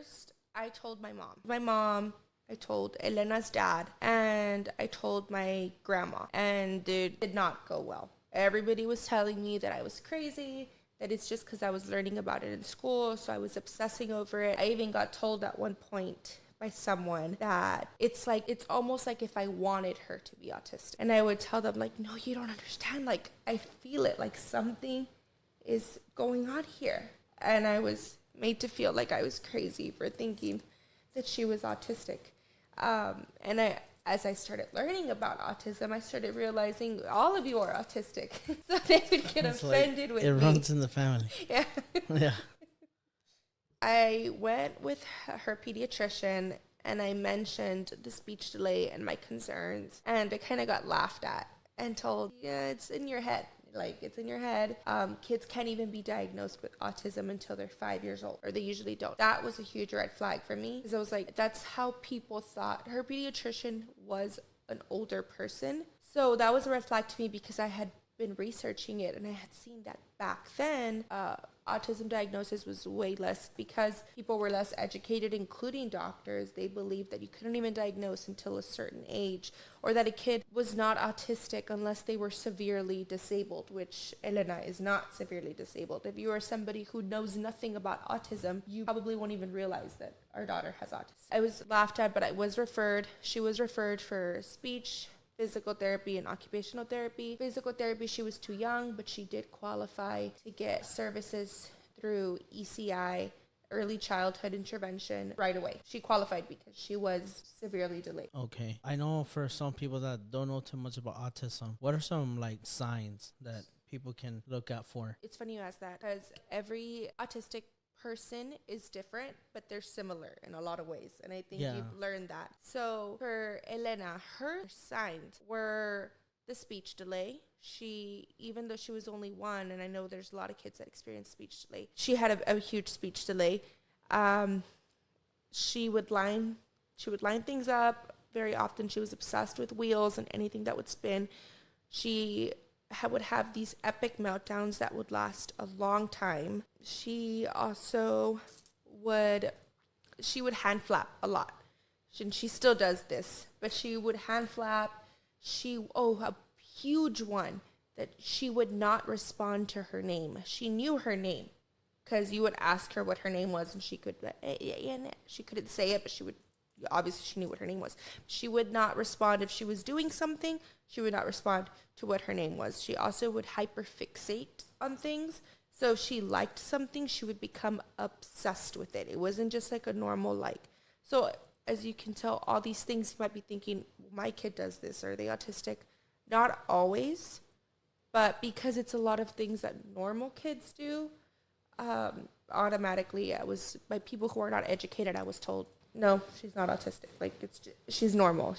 first, I told my mom. My mom, I told Elena's dad, and I told my grandma. And it did not go well. Everybody was telling me that I was crazy, that it's just because I was learning about it in school, so I was obsessing over it. I even got told at one point by someone that it's almost like if I wanted her to be autistic. And I would tell them, like, no, you don't understand. Like, I feel it, like something is going on here. And I was made to feel like I was crazy for thinking that she was autistic. As I started learning about autism, I started realizing all of you are autistic. So they would get offended with me. It runs in the family. Yeah. Yeah. I went with her pediatrician and I mentioned the speech delay and my concerns. And I kind of got laughed at and told, yeah, it's in your head. Like, it's in your head. Kids can't even be diagnosed with autism until they're 5 years old, or they usually don't. That was a huge red flag for me, because I was like, that's how people thought. Her pediatrician was an older person. So that was a red flag to me, because I had been researching it and I had seen that back then autism diagnosis was way less, because people were less educated, including doctors. They believed that you couldn't even diagnose until a certain age, or that a kid was not autistic unless they were severely disabled, which Elena is not severely disabled. If you are somebody who knows nothing about autism, you probably won't even realize that our daughter has autism. I was laughed at, but I was referred. She was referred for speech, physical therapy, and occupational therapy. Physical therapy, she was too young, but she did qualify to get services through ECI, early childhood intervention, right away. She qualified because she was severely delayed. Okay. I know for some people that don't know too much about autism, what are some like signs that people can look out for? It's funny you ask that, because every autistic person is different, but they're similar in a lot of ways, and I think you've learned that. So for Elena, her signs were the speech delay. She, even though she was only one, and I know there's a lot of kids that experience speech delay, she had a huge speech delay. She would line things up very often. She was obsessed with wheels and anything that would spin. She would have these epic meltdowns that would last a long time. She also would hand flap a lot. And she still does this, but she would hand flap. A huge one, that she would not respond to her name. She knew her name, because you would ask her what her name was, and she could, she couldn't say it, but she knew what her name was. She would not respond if she was doing something. She would not respond to what her name was. She also would hyperfixate on things. So if she liked something, she would become obsessed with it. It wasn't just like a normal like. So as you can tell, all these things, you might be thinking, my kid does this. Are they autistic? Not always, but because it's a lot of things that normal kids do, automatically, by people who are not educated, I was told, no, she's not autistic. Like, she's normal.